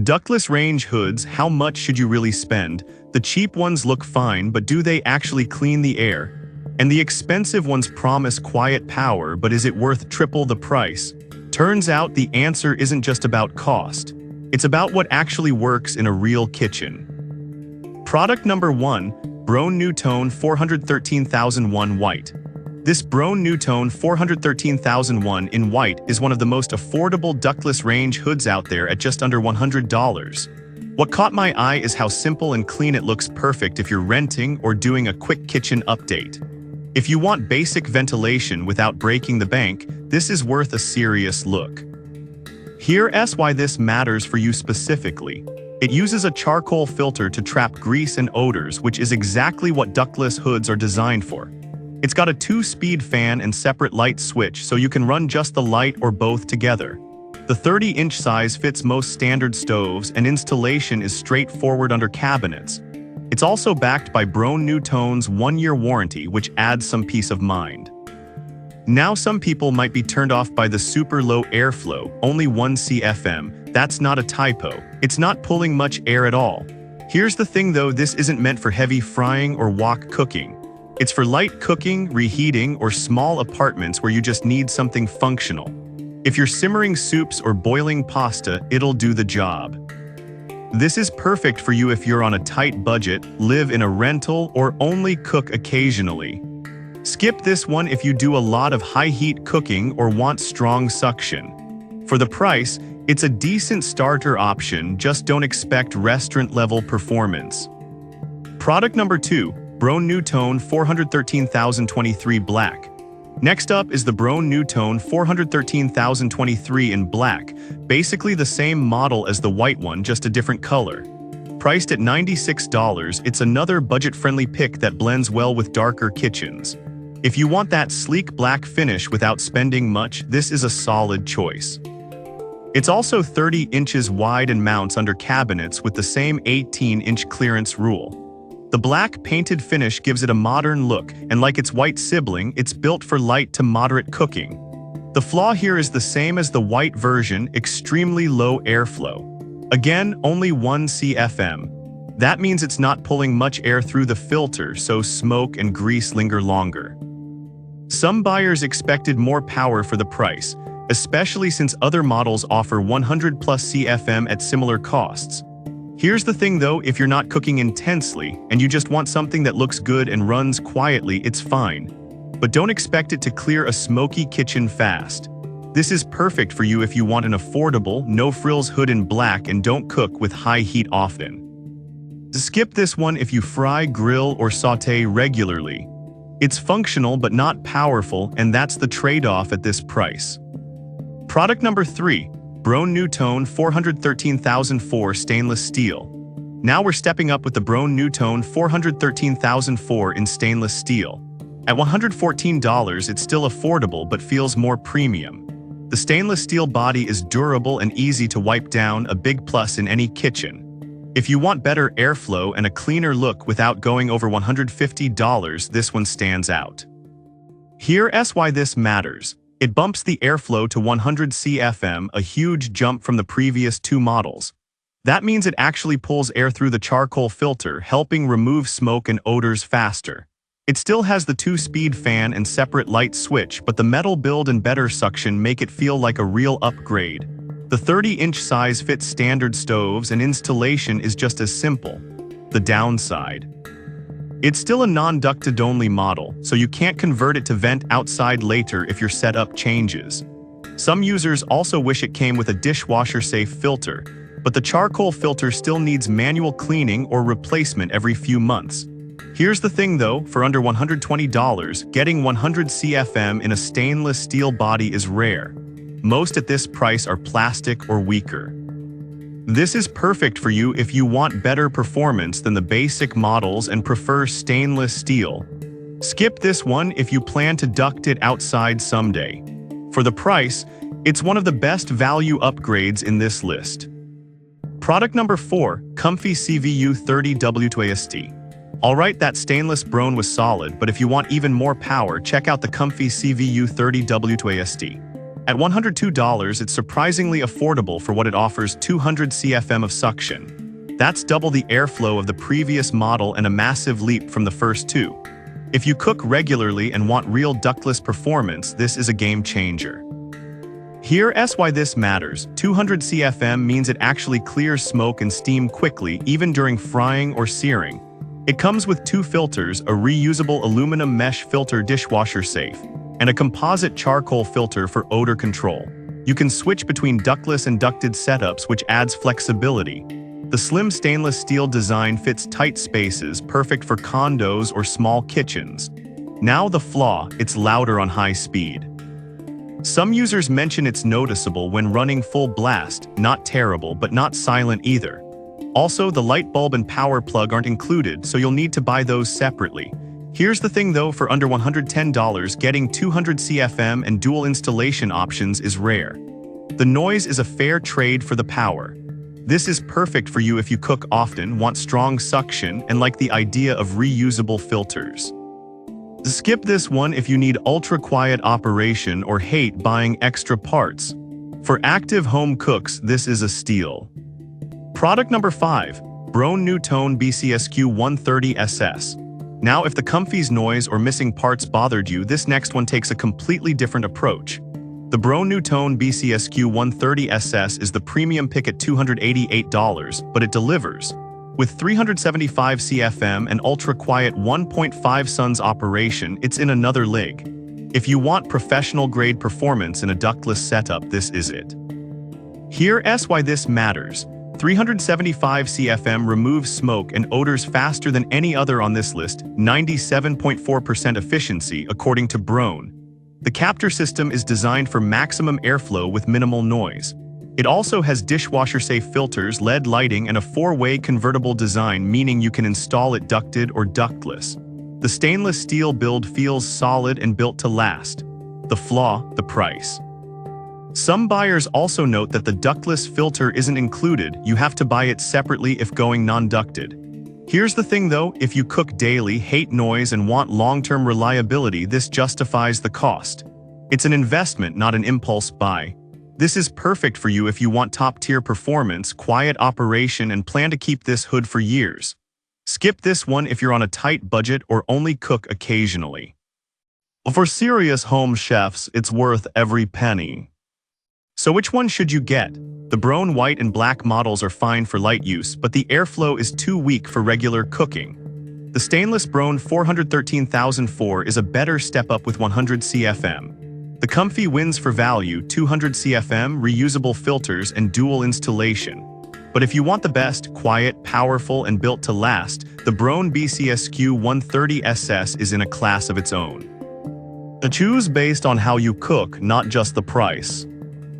Ductless range hoods, how much should you really spend? The cheap ones look fine, but do they actually clean the air? And the expensive ones promise quiet power, but is it worth triple the price? Turns out the answer isn't just about cost. It's about what actually works in a real kitchen. Product number 1, Brown-NuTone 413001 White. This Brown-NuTone 413001 in white is one of the most affordable ductless range hoods out there at just under $100. What caught my eye is how simple and clean it looks, perfect if you're renting or doing a quick kitchen update. If you want basic ventilation without breaking the bank, this is worth a serious look. Here's why this matters for you specifically. It uses a charcoal filter to trap grease and odors, which is exactly what ductless hoods are designed for. It's got a 2-speed fan and separate light switch, so you can run just the light or both together. The 30-inch size fits most standard stoves, and installation is straightforward under cabinets. It's also backed by Brown-NuTone's 1-year warranty, which adds some peace of mind. Now some people might be turned off by the super low airflow, only 1 CFM. That's not a typo. It's not pulling much air at all. Here's the thing though, this isn't meant for heavy frying or wok cooking. It's for light cooking, reheating, or small apartments where you just need something functional. If you're simmering soups or boiling pasta, it'll do the job. This is perfect for you if you're on a tight budget, live in a rental, or only cook occasionally. Skip this one if you do a lot of high-heat cooking or want strong suction. For the price, it's a decent starter option, just don't expect restaurant-level performance. Product number 2, Brown-NuTone 413023 Black. Next up is the Brown-NuTone 413023 in black, basically the same model as the white one, just a different color. Priced at $96, it's another budget-friendly pick that blends well with darker kitchens. If you want that sleek black finish without spending much, this is a solid choice. It's also 30 inches wide and mounts under cabinets with the same 18-inch clearance rule. The black painted finish gives it a modern look, and like its white sibling, it's built for light to moderate cooking. The flaw here is the same as the white version, extremely low airflow. Again, only 1 CFM. That means it's not pulling much air through the filter, so smoke and grease linger longer. Some buyers expected more power for the price, especially since other models offer 100 plus CFM at similar costs. Here's the thing though, if you're not cooking intensely and you just want something that looks good and runs quietly, it's fine. But don't expect it to clear a smoky kitchen fast. This is perfect for you if you want an affordable, no-frills hood in black and don't cook with high heat often. Skip this one if you fry, grill, or saute regularly. It's functional but not powerful, and that's the trade-off at this price. Product number 3. Brown-NuTone 413004 Stainless Steel. Now we're stepping up with the Brown-NuTone 413004 in stainless steel. At $114, it's still affordable but feels more premium. The stainless steel body is durable and easy to wipe down, a big plus in any kitchen. If you want better airflow and a cleaner look without going over $150, this one stands out. Here's why this matters. It bumps the airflow to 100 CFM, a huge jump from the previous 2 models. That means it actually pulls air through the charcoal filter, helping remove smoke and odors faster. It still has the 2-speed fan and separate light switch, but the metal build and better suction make it feel like a real upgrade. The 30-inch size fits standard stoves, and installation is just as simple. The downside: it's still a non-ducted-only model, so you can't convert it to vent outside later if your setup changes. Some users also wish it came with a dishwasher-safe filter, but the charcoal filter still needs manual cleaning or replacement every few months. Here's the thing though, for under $120, getting 100 CFM in a stainless steel body is rare. Most at this price are plastic or weaker. This is perfect for you if you want better performance than the basic models and prefer stainless steel. Skip this one if you plan to duct it outside someday. For the price, it's one of the best value upgrades in this list. Product number 4, Comfy CVU 30W2AST. Alright, that stainless brown was solid, but if you want even more power, check out the Comfy CVU 30W2AST. At $102, it's surprisingly affordable for what it offers: 200 CFM of suction. That's double the airflow of the previous model and a massive leap from the first two. If you cook regularly and want real ductless performance, this is a game changer. Here's why this matters. 200 CFM means it actually clears smoke and steam quickly, even during frying or searing. It comes with two filters: a reusable aluminum mesh filter, dishwasher safe, and a composite charcoal filter for odor control. You can switch between ductless and ducted setups, which adds flexibility. The slim stainless steel design fits tight spaces, perfect for condos or small kitchens. Now the flaw: it's louder on high speed. Some users mention it's noticeable when running full blast. Not terrible, but not silent either. Also, the light bulb and power plug aren't included, so you'll need to buy those separately. Here's the thing though, for under $110, getting 200 CFM and dual installation options is rare. The noise is a fair trade for the power. This is perfect for you if you cook often, want strong suction, and like the idea of reusable filters. Skip this one if you need ultra-quiet operation or hate buying extra parts. For active home cooks, this is a steal. Product number 5. Broan NuTone BCSQ 130SS. Now, if the comfy's noise or missing parts bothered you, this next one takes a completely different approach. The Broan NuTone BCSQ 130SS is the premium pick at $288, but it delivers. With 375 CFM and ultra-quiet 1.5 Suns operation, it's in another league. If you want professional-grade performance in a ductless setup, this is it. Here's why this matters. 375 CFM removes smoke and odors faster than any other on this list, 97.4% efficiency according to Broan. The capture system is designed for maximum airflow with minimal noise. It also has dishwasher-safe filters, LED lighting, and a 4-way convertible design, meaning you can install it ducted or ductless. The stainless steel build feels solid and built to last. The flaw: the price. Some buyers also note that the ductless filter isn't included. You have to buy it separately if going non-ducted. Here's the thing though, if you cook daily, hate noise, and want long-term reliability, this justifies the cost. It's an investment, not an impulse buy. This is perfect for you if you want top-tier performance, quiet operation, and plan to keep this hood for years. Skip this one if you're on a tight budget or only cook occasionally. For serious home chefs, it's worth every penny. So which one should you get? The Broan white and black models are fine for light use, but the airflow is too weak for regular cooking. The stainless Broan 413004 is a better step up with 100 CFM. The comfy wins for value: 200 CFM, reusable filters, and dual installation. But if you want the best, quiet, powerful, and built to last, the Broan BCSQ 130SS is in a class of its own. Choose based on how you cook, not just the price.